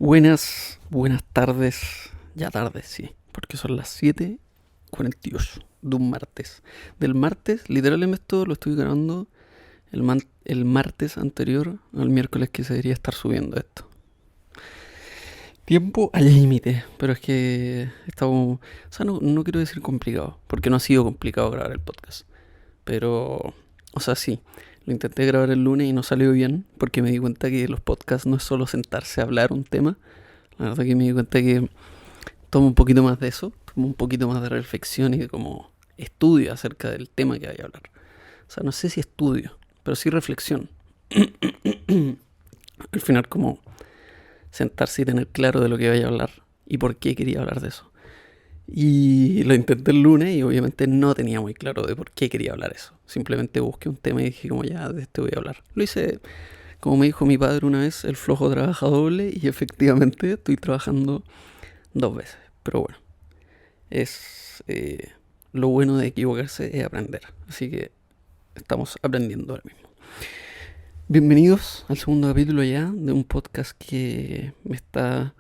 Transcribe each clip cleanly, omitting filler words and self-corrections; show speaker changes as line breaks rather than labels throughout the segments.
Buenas tardes, ya tardes, sí, porque son las 7:48 de un martes. Del martes, literalmente esto lo estoy grabando el martes anterior al miércoles que se debería estar subiendo esto. Tiempo al límite, pero es que o sea, no quiero decir complicado, porque no ha sido complicado grabar el podcast. Pero, o sea, sí, lo intenté grabar el lunes y no salió bien, porque me di cuenta que los podcasts no es solo sentarse a hablar un tema. La verdad que me di cuenta que tomo un poquito más de eso, tomo un poquito más de reflexión y de como estudio acerca del tema que vaya a hablar. O sea, no sé si estudio, pero sí reflexión. Al final como sentarse y tener claro de lo que vaya a hablar y por qué quería hablar de eso. Y lo intenté el lunes y obviamente no tenía muy claro de por qué quería hablar eso. Simplemente busqué un tema y dije como ya, de este voy a hablar. Lo hice, como me dijo mi padre una vez, el flojo trabaja doble y efectivamente estoy trabajando 2 veces. Pero bueno, es lo bueno de equivocarse es aprender. Así que estamos aprendiendo ahora mismo. Bienvenidos al segundo capítulo ya de un podcast que me está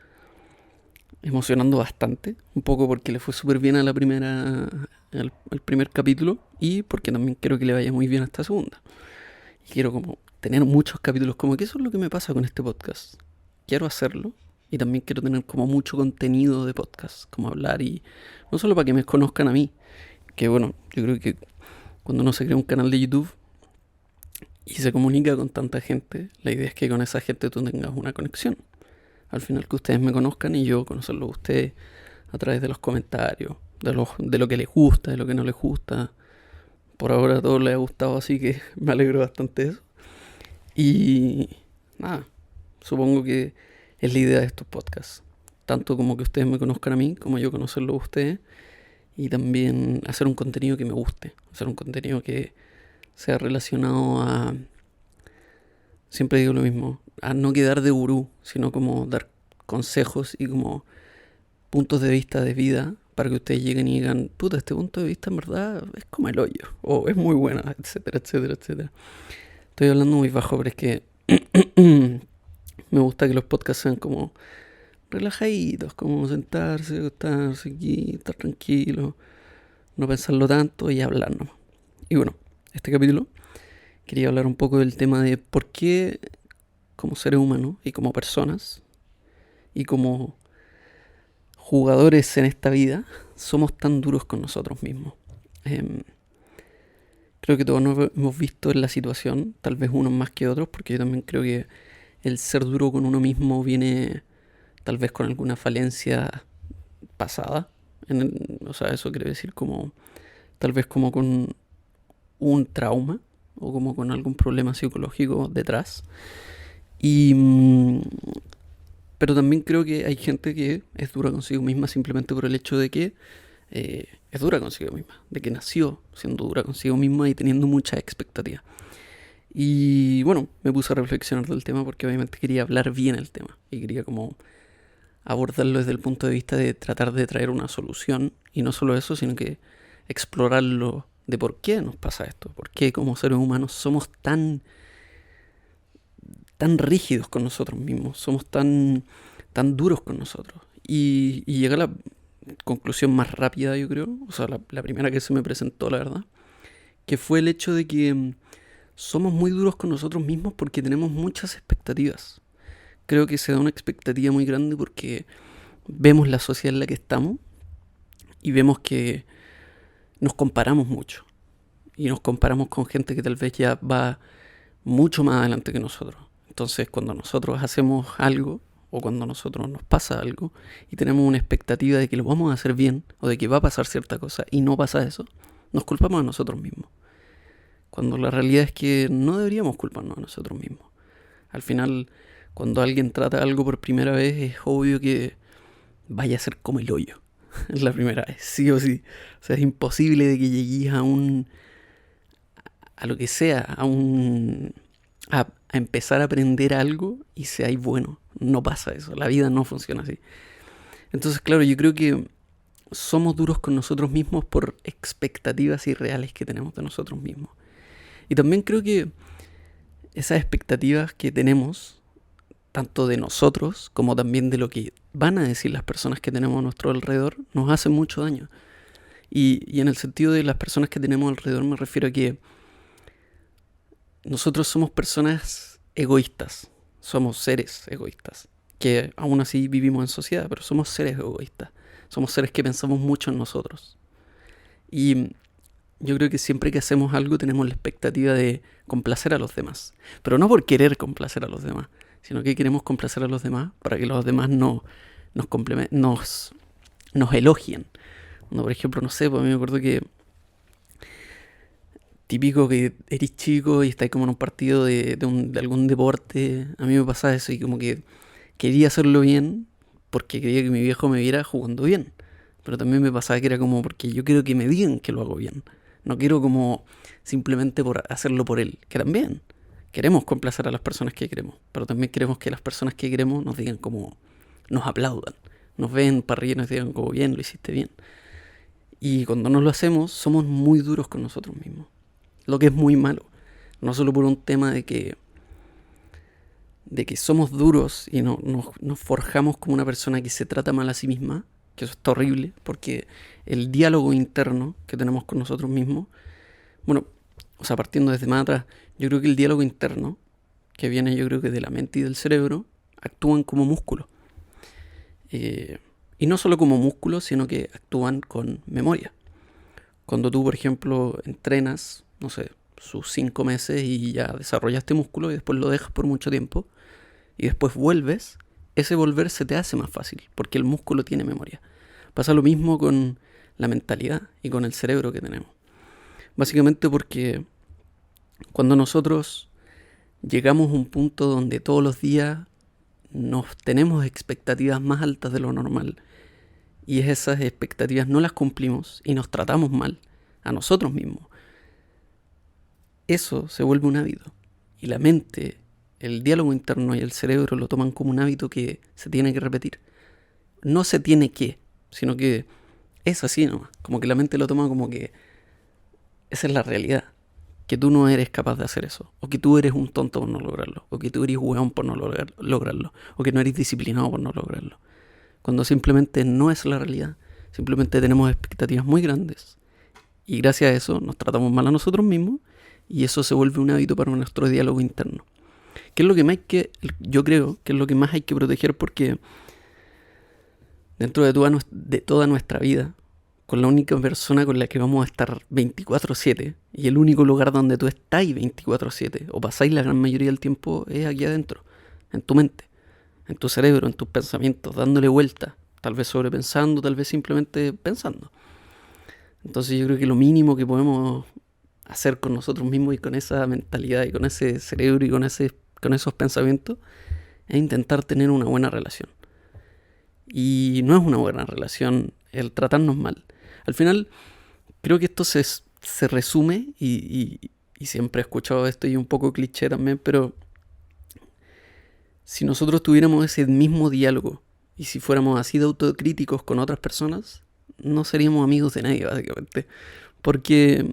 emocionando bastante. Un poco porque le fue súper bien a la al primer capítulo y porque también quiero que le vaya muy bien a esta segunda. Y quiero como tener muchos capítulos, como que eso es lo que me pasa con este podcast. Quiero hacerlo y también quiero tener como mucho contenido de podcast, como hablar y no solo para que me conozcan a mí, que bueno, yo creo que cuando uno se crea un canal de YouTube y se comunica con tanta gente, la idea es que con esa gente tú tengas una conexión. Al final que ustedes me conozcan y yo conocerlo a ustedes a través de los comentarios, de lo que les gusta, de lo que no les gusta. Por ahora a todos les ha gustado, así que me alegro bastante de eso. Y nada, supongo que es la idea de estos podcasts. Tanto como que ustedes me conozcan a mí, como yo conocerlo a ustedes. Y también hacer un contenido que me guste. Hacer un contenido que sea relacionado a... Siempre digo lo mismo, a no quedar de gurú, sino como dar consejos y como puntos de vista de vida para que ustedes lleguen y digan, puta, este punto de vista en verdad es como el hoyo, o es muy bueno, etcétera, etcétera, etcétera. Estoy hablando muy bajo, pero es que me gusta que los podcasts sean como relajaditos, como sentarse, acostarse aquí, estar tranquilo, no pensarlo tanto y hablar nomás. Y bueno, este capítulo quería hablar un poco del tema de por qué como seres humanos y como personas y como jugadores en esta vida somos tan duros con nosotros mismos. Eh, Creo que todos nos hemos visto en la situación, tal vez unos más que otros, porque yo también creo que el ser duro con uno mismo viene tal vez con alguna falencia pasada. O sea, eso quiere decir como tal vez como con un trauma o como con algún problema psicológico detrás. Y pero también creo que hay gente que es dura consigo misma simplemente por el hecho de que es dura consigo misma, de que nació siendo dura consigo misma y teniendo muchas expectativas. Y bueno, me puse a reflexionar del tema porque obviamente quería hablar bien el tema y quería como abordarlo desde el punto de vista de tratar de traer una solución y no solo eso, sino que explorarlo de por qué nos pasa esto, por qué como seres humanos somos tan rígidos con nosotros mismos, somos tan duros con nosotros. Y llegué a la conclusión más rápida, yo creo, o sea, la primera que se me presentó, la verdad, que fue el hecho de que somos muy duros con nosotros mismos porque tenemos muchas expectativas. Creo que se da una expectativa muy grande porque vemos la sociedad en la que estamos y vemos que nos comparamos mucho. Y nos comparamos con gente que tal vez ya va mucho más adelante que nosotros. Entonces, cuando nosotros hacemos algo o cuando a nosotros nos pasa algo y tenemos una expectativa de que lo vamos a hacer bien o de que va a pasar cierta cosa y no pasa eso, nos culpamos a nosotros mismos. Cuando la realidad es que no deberíamos culparnos a nosotros mismos. Al final, cuando alguien trata algo por primera vez, es obvio que vaya a ser como el hoyo. La primera vez, sí o sí. O sea, es imposible de que llegues a lo que sea, a empezar a aprender algo y seáis bueno. No pasa eso, la vida no funciona así. Entonces, claro, yo creo que somos duros con nosotros mismos por expectativas irreales que tenemos de nosotros mismos. Y también creo que esas expectativas que tenemos tanto de nosotros como también de lo que van a decir las personas que tenemos a nuestro alrededor, nos hace mucho daño. Y en el sentido de las personas que tenemos alrededor me refiero a que nosotros somos personas egoístas, somos seres egoístas, que aún así vivimos en sociedad, pero somos seres egoístas, somos seres que pensamos mucho en nosotros. Y yo creo que siempre que hacemos algo tenemos la expectativa de complacer a los demás, pero no por querer complacer a los demás, sino que queremos complacer a los demás para que los demás nos elogien. Cuando, por ejemplo, no sé, pues a mí me acuerdo que típico que eres chico y estás como en un partido de algún deporte. A mí me pasaba eso y como que quería hacerlo bien porque quería que mi viejo me viera jugando bien. Pero también me pasaba que era como porque yo quiero que me digan que lo hago bien. No quiero como simplemente por hacerlo por él, que también queremos complacer a las personas que queremos, pero también queremos que las personas que queremos nos digan como, nos aplaudan, nos ven para arriba y nos digan como bien, lo hiciste bien. Y cuando no lo hacemos, somos muy duros con nosotros mismos. Lo que es muy malo. No solo por un tema de que somos duros y nos forjamos como una persona que se trata mal a sí misma, que eso está horrible, porque el diálogo interno que tenemos con nosotros mismos, bueno, o sea, partiendo desde más atrás, yo creo que el diálogo interno, que viene yo creo que de la mente y del cerebro, actúan como músculos. Y no solo como músculos, sino que actúan con memoria. Cuando tú, por ejemplo, entrenas, no sé, sus 5 meses y ya desarrollaste músculo y después lo dejas por mucho tiempo y después vuelves, ese volver se te hace más fácil porque el músculo tiene memoria. Pasa lo mismo con la mentalidad y con el cerebro que tenemos. Básicamente porque cuando nosotros llegamos a un punto donde todos los días nos tenemos expectativas más altas de lo normal y esas expectativas no las cumplimos y nos tratamos mal a nosotros mismos, eso se vuelve un hábito. Y la mente, el diálogo interno y el cerebro lo toman como un hábito que se tiene que repetir. No se tiene que, sino que es así nomás. Como que la mente lo toma como que esa es la realidad. Que tú no eres capaz de hacer eso. O que tú eres un tonto por no lograrlo. O que tú eres hueón por no lograrlo. O que no eres disciplinado por no lograrlo. Cuando simplemente no es la realidad. Simplemente tenemos expectativas muy grandes. Y gracias a eso nos tratamos mal a nosotros mismos. Y eso se vuelve un hábito para nuestro diálogo interno. Que es lo que más yo creo que es lo que más hay que proteger porque dentro de toda nuestra vida, con la única persona con la que vamos a estar 24/7 y el único lugar donde tú estás 24/7 o pasáis la gran mayoría del tiempo es aquí adentro, en tu mente, en tu cerebro, en tus pensamientos, dándole vuelta, tal vez sobrepensando, tal vez simplemente pensando. Entonces yo creo que lo mínimo que podemos hacer con nosotros mismos y con esa mentalidad y con ese cerebro y con esos pensamientos es intentar tener una buena relación. Y no es una buena relación el tratarnos mal. Al final, creo que esto se resume, y siempre he escuchado esto y un poco cliché también, pero si nosotros tuviéramos ese mismo diálogo y si fuéramos así de autocríticos con otras personas, no seríamos amigos de nadie, básicamente. Porque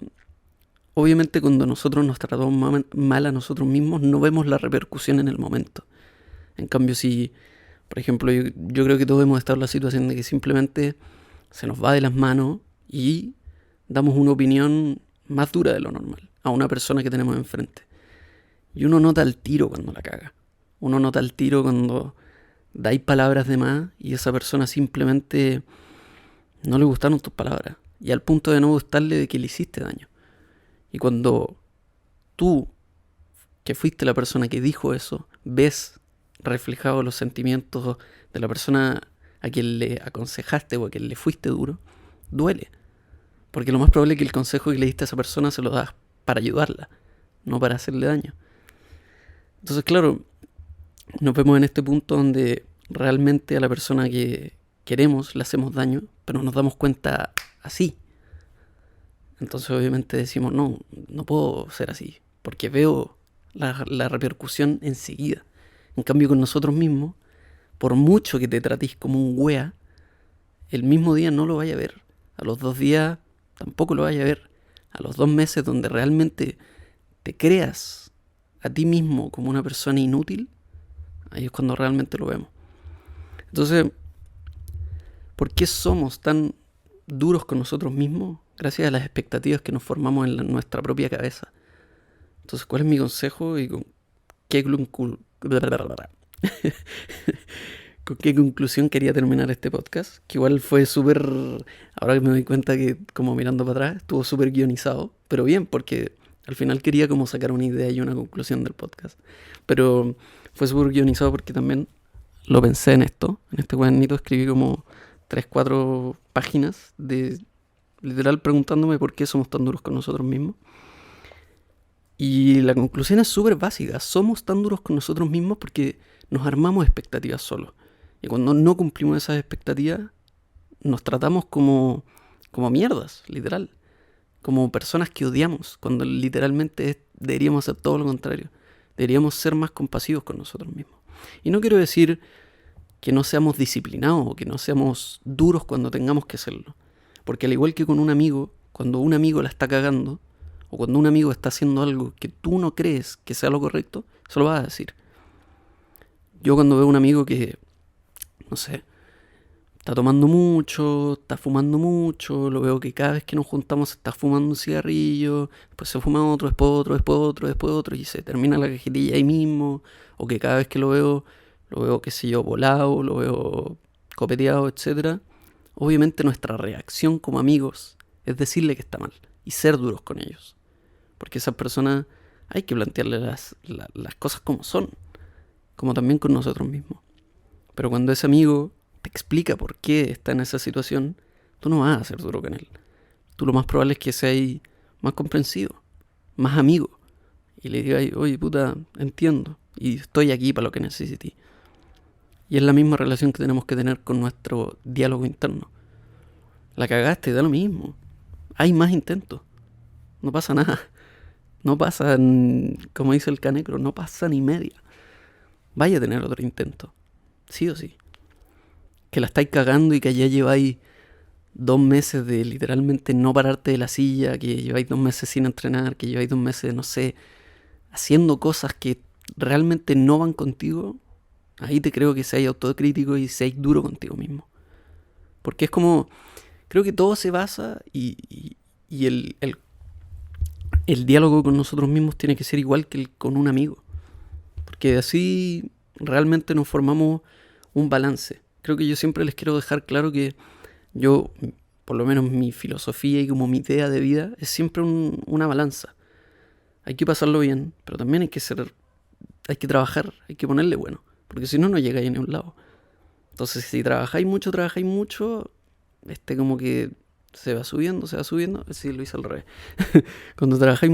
obviamente cuando nosotros nos tratamos mal a nosotros mismos, no vemos la repercusión en el momento. En cambio, si, por ejemplo, yo creo que todos hemos estado en la situación de que simplemente se nos va de las manos y damos una opinión más dura de lo normal a una persona que tenemos enfrente. Y uno nota el tiro cuando la caga. Uno nota el tiro cuando dais palabras de más y esa persona simplemente no le gustaron tus palabras. Y al punto de no gustarle de que le hiciste daño. Y cuando tú, que fuiste la persona que dijo eso, ves reflejados los sentimientos de la persona a quien le aconsejaste o a quien le fuiste duro, duele. Porque lo más probable es que el consejo que le diste a esa persona se lo das para ayudarla, no para hacerle daño. Entonces, claro, nos vemos en este punto donde realmente a la persona que queremos le hacemos daño, pero nos damos cuenta así. Entonces obviamente decimos, no puedo ser así, porque veo la repercusión enseguida. En cambio con nosotros mismos, por mucho que te tratéis como un wea, el mismo día no lo vaya a ver. A los 2 días tampoco lo vaya a ver. A los 2 meses donde realmente te creas a ti mismo como una persona inútil, Ahí es cuando realmente lo vemos. Entonces, ¿por qué somos tan duros con nosotros mismos? Gracias a las expectativas que nos formamos en nuestra propia cabeza. Entonces, ¿cuál es mi consejo y con qué con qué conclusión quería terminar este podcast? Que igual fue súper, ahora que me doy cuenta que como mirando para atrás, estuvo súper guionizado, pero bien, porque al final quería como sacar una idea y una conclusión del podcast. Pero fue súper guionizado porque también lo pensé en esto, en este cuadernito escribí como 3, 4 páginas de literal preguntándome por qué somos tan duros con nosotros mismos. Y la conclusión es súper básica, somos tan duros con nosotros mismos porque nos armamos expectativas solos. Y cuando no cumplimos esas expectativas, nos tratamos como mierdas, literal. Como personas que odiamos, cuando literalmente deberíamos hacer todo lo contrario. Deberíamos ser más compasivos con nosotros mismos. Y no quiero decir que no seamos disciplinados o que no seamos duros cuando tengamos que hacerlo. Porque al igual que con un amigo, cuando un amigo la está cagando, o cuando un amigo está haciendo algo que tú no crees que sea lo correcto, se lo vas a decir. Yo cuando veo a un amigo que, no sé, está tomando mucho, está fumando mucho, lo veo que cada vez que nos juntamos está fumando un cigarrillo, después se fuma otro, después otro, después otro, después otro, y se termina la cajetilla ahí mismo, o que cada vez que lo veo, qué sé yo, volado, lo veo copeteado, etc. Obviamente nuestra reacción como amigos es decirle que está mal y ser duros con ellos. Porque a esas personas hay que plantearle las cosas como son, como también con nosotros mismos. Pero cuando ese amigo te explica por qué está en esa situación, tú no vas a ser duro con él. Tú lo más probable es que seas más comprensivo, más amigo. Y le digas, oye puta, entiendo, y estoy aquí para lo que necesites. Y es la misma relación que tenemos que tener con nuestro diálogo interno. La cagaste, da lo mismo. Hay más intentos. No pasa nada. No pasa, como dice el Canecro, no pasa ni media. Vaya a tener otro intento. Sí o sí. Que la estáis cagando y que ya lleváis 2 meses de literalmente no pararte de la silla, que lleváis 2 meses sin entrenar, que lleváis 2 meses, no sé, haciendo cosas que realmente no van contigo, ahí te creo que seáis autocrítico y seáis duro contigo mismo. Porque es como, creo que todo se basa y el diálogo con nosotros mismos tiene que ser igual que el con un amigo. Porque así realmente nos formamos un balance. Creo que yo siempre les quiero dejar claro que yo, por lo menos mi filosofía y como mi idea de vida, es siempre una balanza. Hay que pasarlo bien, pero también hay que trabajar, hay que ponerle bueno. Porque si no, no llegáis a ningún lado. Entonces, si trabajáis mucho, como que se va subiendo. Sí, lo hice al revés. Cuando trabajáis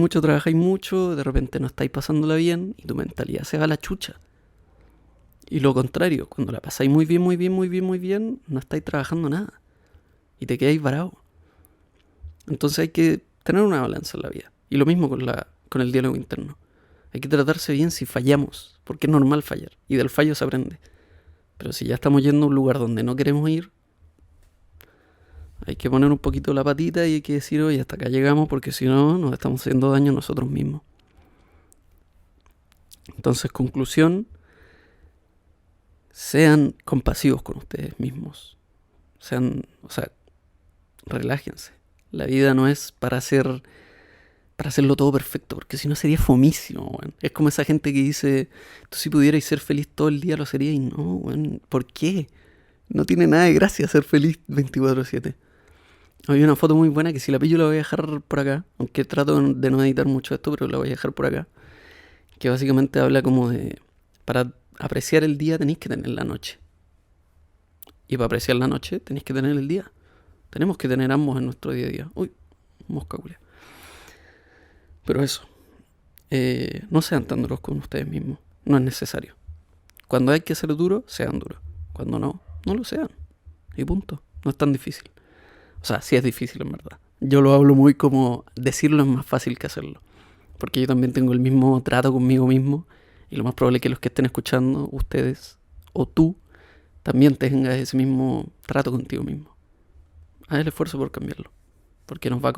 mucho, de repente no estáis pasándola bien y tu mentalidad se va a la chucha. Y lo contrario, cuando la pasáis muy bien, no estáis trabajando nada. Y te quedáis varado. Entonces hay que tener una balanza en la vida. Y lo mismo con el diálogo interno. Hay que tratarse bien si fallamos, porque es normal fallar. Y del fallo se aprende. Pero si ya estamos yendo a un lugar donde no queremos ir, hay que poner un poquito la patita y hay que decir, oye, hasta acá llegamos, porque si no, nos estamos haciendo daño a nosotros mismos. Entonces, conclusión, sean compasivos con ustedes mismos. Relájense. La vida no es para hacerlo todo perfecto, porque si no sería fomísimo, weón. Es como esa gente que dice, tú si pudierais ser feliz todo el día lo serías, y no, weón, ¿por qué? No tiene nada de gracia ser feliz 24/7. Hay una foto muy buena que si la pillo la voy a dejar por acá, aunque trato de no editar mucho esto, pero la voy a dejar por acá, que básicamente habla como de, para apreciar el día tenéis que tener la noche, y para apreciar la noche tenéis que tener el día. Tenemos que tener ambos en nuestro día a día. Uy, mosca culia. Pero eso, no sean tan duros con ustedes mismos. No es necesario. Cuando hay que ser duros, sean duros. Cuando no, no lo sean. Y punto. No es tan difícil. O sea, sí es difícil en verdad. Yo lo hablo muy como decirlo es más fácil que hacerlo. Porque yo también tengo el mismo trato conmigo mismo. Y lo más probable es que los que estén escuchando, ustedes o tú, también tengas ese mismo trato contigo mismo. Haz el esfuerzo por cambiarlo. Porque nos va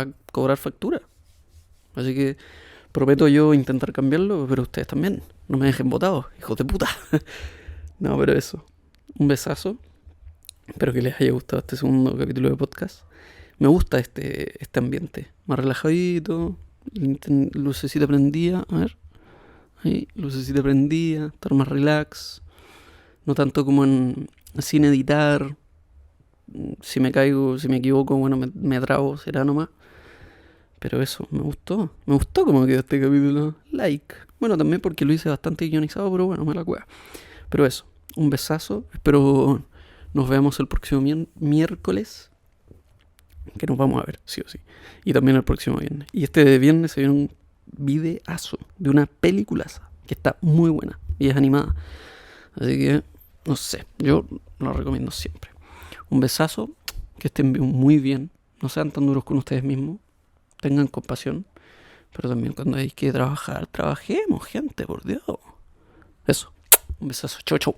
a cobrar factura. Así que Prometo yo intentar cambiarlo, pero ustedes también. No me dejen botados, hijos de puta. No, pero eso. Un besazo. Espero que les haya gustado este segundo capítulo de podcast. Me gusta este ambiente. Más relajadito. Lucecita prendida. A ver. Ahí, lucecita prendida. Estar más relax. No tanto como sin editar. Si me caigo, si me equivoco, bueno, me trabo, será nomás. Pero eso, me gustó. Me gustó cómo quedó este capítulo. Like. Bueno, también porque lo hice bastante guionizado, pero bueno, me la cueva. Pero eso, un besazo. Espero nos veamos el próximo miércoles. Que nos vamos a ver, sí o sí. Y también el próximo viernes. Y este viernes se viene un videazo de una peliculaza que está muy buena y es animada. Así que, no sé, yo lo recomiendo siempre. Un besazo, que estén muy bien. No sean tan duros con ustedes mismos. Tengan compasión. Pero también cuando hay que trabajar, trabajemos, gente, por Dios. Eso, un besazo, chau, chau.